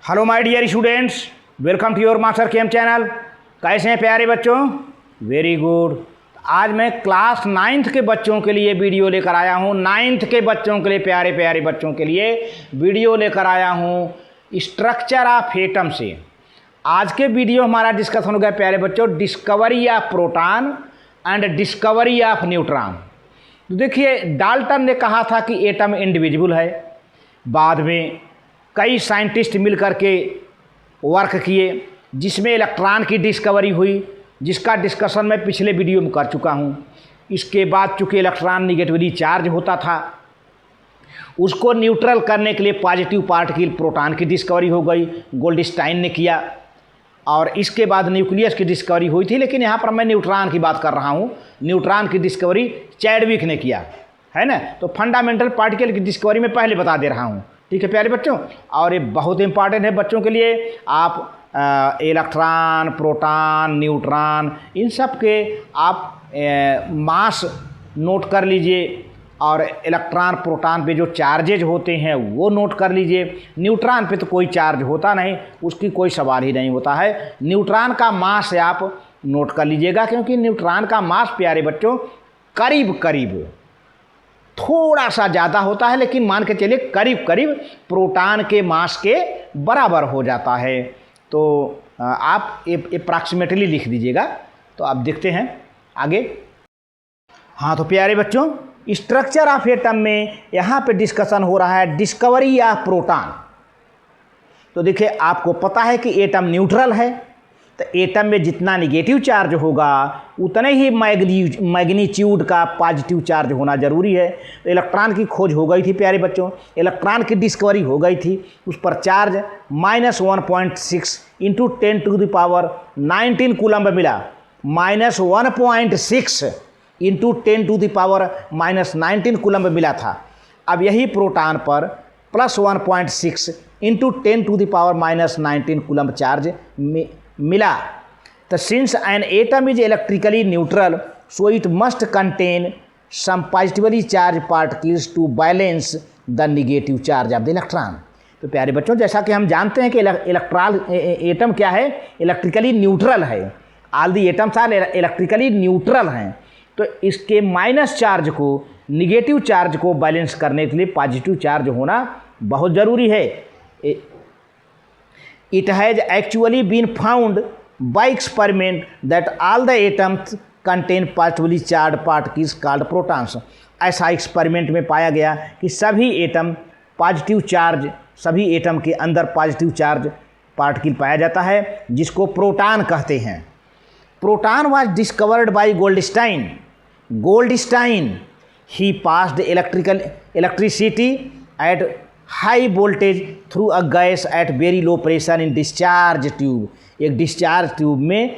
Hello my dear students, welcome to your master chem channel. कैसे हैं प्यारे बच्चों? Very good. आज मैं क्लास 9th के बच्चों के लिए वीडियो लेकर आया हूँ। 9th के बच्चों के लिए, प्यारे प्यारे बच्चों के लिए वीडियो लेकर आया हूँ स्ट्रक्चर ऑफ एटम से। आज के वीडियो हमारा डिस्कशन हो गया प्यारे बच्चों, discovery of proton and discovery of neutron. तो देखिए, डाल्टन ने कहा था कि एटम इंडिविजुअल है। बाद में कई साइंटिस्ट मिल कर के वर्क किए जिसमें इलेक्ट्रॉन की डिस्कवरी हुई, जिसका डिस्कशन मैं पिछले वीडियो में कर चुका हूँ। इसके बाद चूँकि इलेक्ट्रॉन निगेटिवली चार्ज होता था, उसको न्यूट्रल करने के लिए पॉजिटिव पार्टिकल प्रोटॉन की डिस्कवरी हो गई, गोल्डस्टाइन ने किया। और इसके बाद न्यूक्लियस की डिस्कवरी हुई थी, लेकिन यहाँ पर मैं न्यूट्रॉन की बात कर रहा हूँ। न्यूट्रॉन की डिस्कवरी चैडविक ने किया है ना। तो फंडामेंटल पार्टिकल की डिस्कवरी मैं पहले बता दे रहा हूँ, ठीक है प्यारे बच्चों। और ये बहुत इंपॉर्टेंट है बच्चों के लिए। आप इलेक्ट्रॉन, प्रोटॉन, न्यूट्रॉन, इन सब के आप मास नोट कर लीजिए, और इलेक्ट्रॉन प्रोटॉन पे जो चार्जेज होते हैं वो नोट कर लीजिए। न्यूट्रॉन पे तो कोई चार्ज होता नहीं, उसकी कोई सवाल ही नहीं होता है। न्यूट्रॉन का मास आप नोट कर लीजिएगा, क्योंकि न्यूट्रॉन का मास प्यारे बच्चों करीब करीब थोड़ा सा ज़्यादा होता है, लेकिन मान के चलिए करीब करीब प्रोटॉन के मास के बराबर हो जाता है। तो आप अप्रॉक्सीमेटली लिख दीजिएगा। तो आप देखते हैं आगे। हाँ तो प्यारे बच्चों, स्ट्रक्चर ऑफ एटम में यहाँ पे डिस्कशन हो रहा है डिस्कवरी ऑफ प्रोटॉन। तो देखिए, आपको पता है कि एटम न्यूट्रल है, तो एटम में जितना निगेटिव चार्ज होगा उतने ही मैग्नीट्यूड का पॉजिटिव चार्ज होना जरूरी है। तो इलेक्ट्रॉन की खोज हो गई थी प्यारे बच्चों, इलेक्ट्रॉन की डिस्कवरी हो गई थी। उस पर चार्ज -1.6 इंटू 10⁻19 कूलम्ब मिला। -1.6 इंटू 10⁻19 कूलम्ब मिला था। अब यही प्रोटॉन पर +1.6 इंटू 10⁻19 कूलम्ब चार्ज मिला। तो since an atom is electrically neutral, so it must contain some positively charge particles to balance the negative charge of the electron. तो प्यारे बच्चों, जैसा कि हम जानते हैं कि एटम क्या है, इलेक्ट्रिकली न्यूट्रल है। All the atoms are electrically neutral हैं। तो इसके माइनस चार्ज को, निगेटिव चार्ज को बैलेंस करने के लिए पॉजिटिव चार्ज होना बहुत ज़रूरी है। It has actually been found by experiment that all the atoms contain positively charged particles called protons। ऐसा एक्सपेरिमेंट में पाया गया कि सभी एटम पॉजिटिव चार्ज, सभी एटम के अंदर पॉजिटिव चार्ज पार्टिकल पाया जाता है, जिसको प्रोटॉन कहते हैं। Proton was discovered by Goldstein. Goldstein he passed electricity at high voltage through a gas at very low pressure in discharge tube. एक डिस्चार्ज ट्यूब में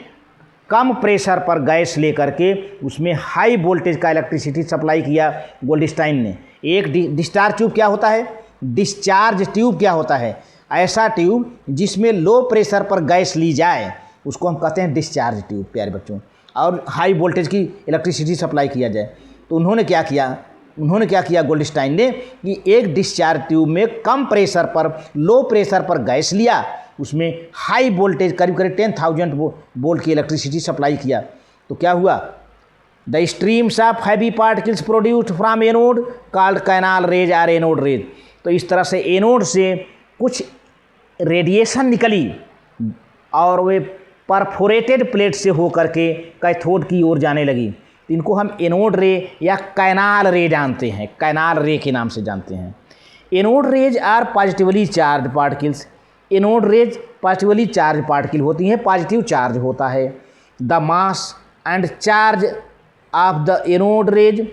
कम प्रेशर पर गैस लेकर के उसमें हाई वोल्टेज का इलेक्ट्रिसिटी सप्लाई किया गोल्डस्टाइन ने। एक डिस्चार्ज ट्यूब क्या होता है? डिस्चार्ज ट्यूब क्या होता है? ऐसा ट्यूब जिसमें लो प्रेशर पर गैस ली जाए, उसको हम कहते हैं डिस्चार्ज ट्यूब प्यारे बच्चों, और हाई वोल्टेज की इलेक्ट्रिसिटी सप्लाई किया जाए। तो उन्होंने क्या किया गोल्डस्टाइन ने कि एक डिस्चार्ज ट्यूब में कम प्रेशर पर, लो प्रेशर पर गैस लिया, उसमें हाई वोल्टेज करीब 10,000 वोल्ट की इलेक्ट्रिसिटी सप्लाई किया। तो क्या हुआ? The streams of heavy particles produced from anode called canal raise और एनोड रेज। तो इस तरह से एनोड से कुछ रेडिएशन निकली और वे परफोरेटेड प्लेट से होकर के कैथोड की ओर जाने लगी। इनको हम एनोड रे या कैनाल रे जानते हैं, कैनाल रे के नाम से जानते हैं। Anode rays are positively charge particles. Anode rays positively charge particle होती हैं, पॉजिटिव चार्ज होता है। The mass and charge of the anode rays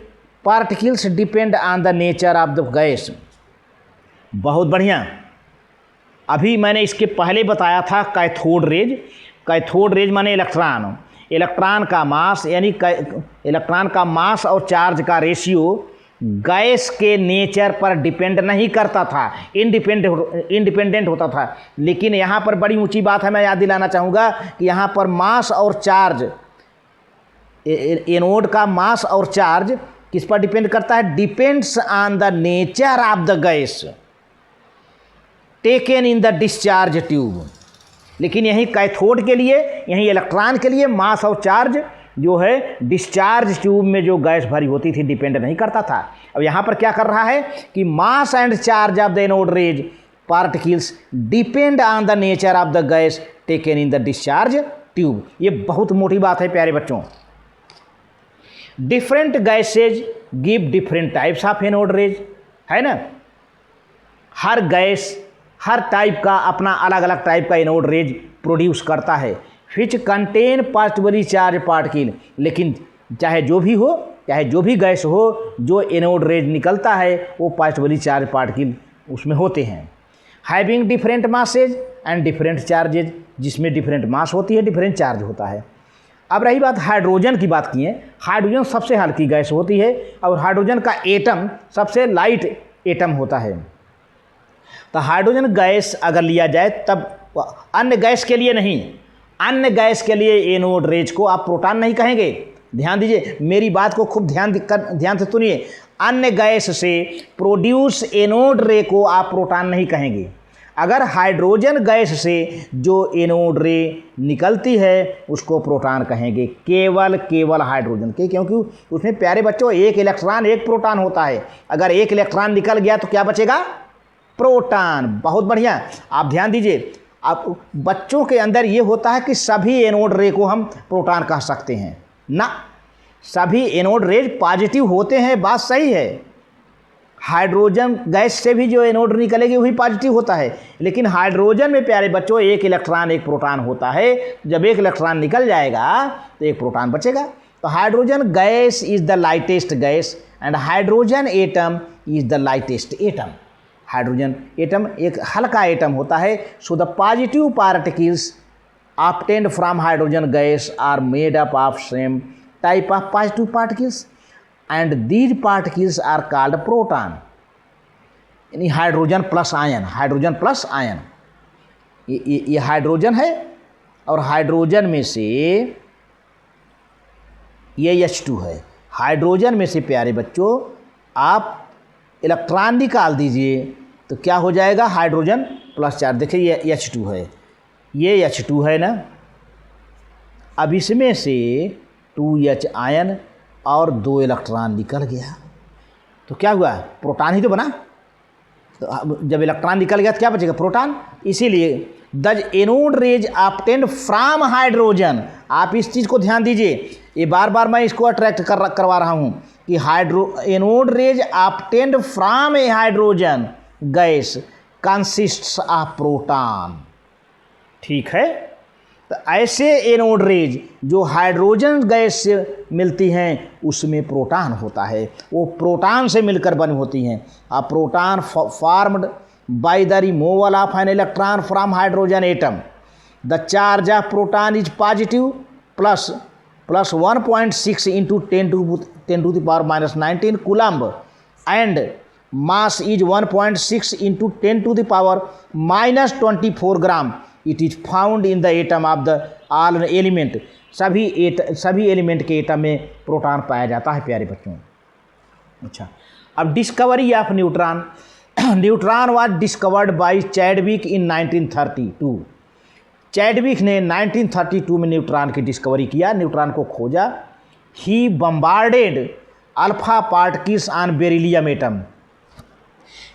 particles depend on the nature of the gas. बहुत बढ़िया। अभी मैंने इसके पहले बताया था कैथोड रेज। कैथोड रेज माने इलेक्ट्रॉन। इलेक्ट्रॉन का मास, यानी इलेक्ट्रॉन का मास और चार्ज का रेशियो गैस के नेचर पर डिपेंड नहीं करता था, इंडिपेंडेंट होता था। लेकिन यहाँ पर बड़ी ऊंची बात है, मैं याद दिलाना चाहूँगा कि यहाँ पर मास और चार्ज, एनोड का मास और चार्ज किस पर डिपेंड करता है? Depends on the nature of the gas. Taken in the discharge tube. लेकिन यहीं कैथोड के लिए, यहीं इलेक्ट्रॉन के लिए मास और चार्ज जो है डिस्चार्ज ट्यूब में जो गैस भरी होती थी डिपेंड नहीं करता था। अब यहाँ पर क्या कर रहा है कि मास and charge of the anode rays particles depend on the nature of the gas taken in the discharge tube. ये बहुत मोटी बात है प्यारे बच्चों। Different gases give different types of anode rays, है ना। हर गैस हर टाइप का अपना अलग अलग टाइप का एनोड रेज प्रोड्यूस करता है, which contain positively charge particle. लेकिन चाहे जो भी हो, चाहे जो भी गैस हो, जो एनोड रेज निकलता है वो पॉजिटिवली चार्ज पार्टिकल उसमें होते हैं। Having different masses and different charges, जिसमें डिफरेंट मास होती है, डिफरेंट चार्ज होता है। अब रही बात हाइड्रोजन की, बात की है। हाइड्रोजन सबसे हल्की गैस होती है और हाइड्रोजन का एटम सबसे लाइट एटम होता है। तो हाइड्रोजन गैस अगर लिया जाए तब अन्य गैस के लिए नहीं, अन्य गैस के लिए एनोड रेज को आप प्रोटॉन नहीं कहेंगे। ध्यान दीजिए, मेरी बात को खूब ध्यान से सुनिए। अन्य गैस से प्रोड्यूस एनोड रे को आप प्रोटॉन नहीं कहेंगे। अगर हाइड्रोजन गैस से जो एनोड रे निकलती है उसको प्रोटॉन कहेंगे, केवल हाइड्रोजन के, क्योंकि उसमें प्यारे बच्चों एक इलेक्ट्रॉन एक प्रोटॉन होता है। अगर एक इलेक्ट्रॉन निकल गया तो क्या बचेगा? प्रोटॉन। बहुत बढ़िया, आप ध्यान दीजिए। आप बच्चों के अंदर ये होता है कि सभी एनोड रे को हम प्रोटॉन कह सकते हैं ना, सभी एनोड रेज पॉजिटिव होते हैं, बात सही है। हाइड्रोजन गैस से भी जो एनोड निकलेगी वही पॉजिटिव होता है, लेकिन हाइड्रोजन में प्यारे बच्चों एक इलेक्ट्रॉन एक प्रोटॉन होता है। जब एक इलेक्ट्रॉन निकल जाएगा तो एक प्रोटॉन बचेगा। तो hydrogen gas is the lightest gas and hydrogen atom is the lightest atom. Hydrogen atom एक हल्का एटम होता है। So the positive particles obtained from hydrogen gas are made up of same type of positive particles and these particles are called proton. यानी hydrogen plus ion, hydrogen plus ion, ये hydrogen है और hydrogen में से ये H2 है। Hydrogen में से प्यारे बच्चों आप इलेक्ट्रॉन निकाल दीजिए तो क्या हो जाएगा? Hydrogen plus charge. देखिए ये H2 है, ये H2 है ना। अब इसमें से 2H आयन और 2 इलेक्ट्रॉन निकल गया तो क्या हुआ? प्रोटॉन ही तो बना। तो जब इलेक्ट्रॉन निकल गया तो क्या बचेगा? प्रोटॉन। इसीलिए the anode raise obtained from hydrogen, आप इस चीज़ को ध्यान दीजिए, ये बार बार मैं इसको अट्रैक्ट करवा रहा हूँ कि anode rays obtained from A hydrogen gas consists of proton. ठीक है, तो ऐसे एनोड रेज जो हाइड्रोजन गैस से मिलती हैं उसमें प्रोटॉन होता है, वो प्रोटॉन से मिलकर बनी होती हैं। A proton formed by the removal of an electron from hydrogen atom. The charge of proton is positive plus 1.6 into 10 to the power minus 19 coulomb and mass is 1.6 into 10 to the power minus 24 gram. It is found in the atom of the all element. सभी element के atom में proton पाया जाता है प्यारे बच्चों। अच्छा, अब discovery of neutron. Neutron was discovered by Chadwick in 1932। Chadwick ने 1932 में न्यूट्रॉन की डिस्कवरी किया, न्यूट्रॉन को खोजा। He bombarded alpha particles on beryllium atom.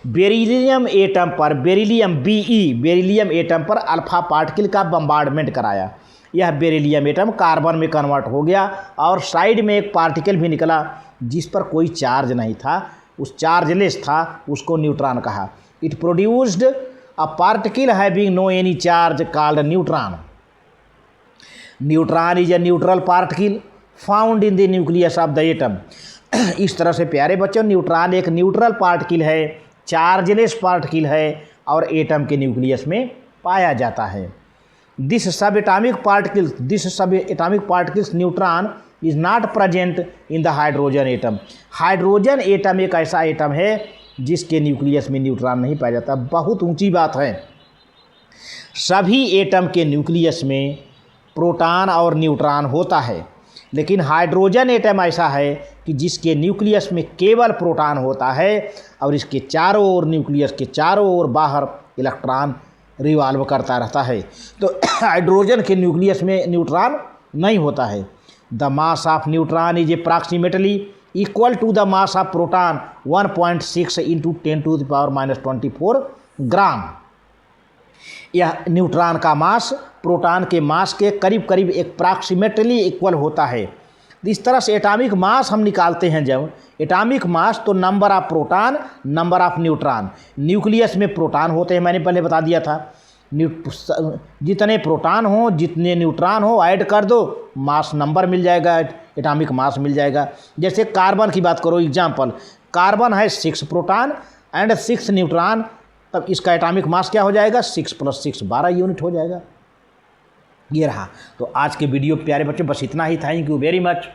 Beryllium atom पर, बेरिलियम बेरिलियम एटम पर अल्फा पार्टिकल का बम्बार्डमेंट कराया। यह बेरिलियम एटम कार्बन में कन्वर्ट हो गया और साइड में एक पार्टिकल भी निकला जिस पर कोई चार्ज नहीं था, उस चार्जलेस था, उसको न्यूट्रॉन कहा। It produced a particle having no any charge called neutron. Neutron is a neutral particle found in the nucleus of the atom. इस तरह से प्यारे बच्चों न्यूट्रॉन एक न्यूट्रल पार्टिकल है, चार्जलेस पार्टिकल है और एटम के न्यूक्लियस में पाया जाता है। दिस सब atomic particles neutron is not present in the hydrogen atom. Hydrogen atom एक ऐसा एटम है जिसके न्यूक्लियस में न्यूट्रॉन नहीं पाया जाता। बहुत ऊंची बात है, सभी एटम के न्यूक्लियस में प्रोटॉन और न्यूट्रॉन होता है, लेकिन हाइड्रोजन एटम ऐसा है कि जिसके न्यूक्लियस में केवल प्रोटॉन होता है और इसके चारों ओर, न्यूक्लियस के चारों ओर बाहर इलेक्ट्रॉन रिवॉल्व करता रहता है। तो हाइड्रोजन के न्यूक्लियस में न्यूट्रॉन नहीं होता है। The mass of neutron is approximately equal to the mass of proton 1.6 into 10⁻⁻24 gram. यह न्यूट्रॉन का मास प्रोटॉन के मास के करीब करीब अप्रॉक्सीमेटली इक्वल होता है। इस तरह से एटॉमिक मास हम निकालते हैं जब एटॉमिक मास, तो number of proton number of neutron. Nucleus में प्रोटॉन होते हैं, मैंने पहले बता दिया था। जितने प्रोटॉन हो जितने न्यूट्रॉन हो ऐड कर दो, मास नंबर मिल जाएगा, एटॉमिक मास मिल जाएगा। जैसे कार्बन की बात करो, एग्जाम्पल कार्बन है 6 प्रोटॉन एंड 6 न्यूट्रॉन, तब इसका एटॉमिक मास क्या हो जाएगा? 6 + 6 12 यूनिट हो जाएगा। ये रहा। तो आज के वीडियो प्यारे बच्चों बस इतना ही। Thank you very much.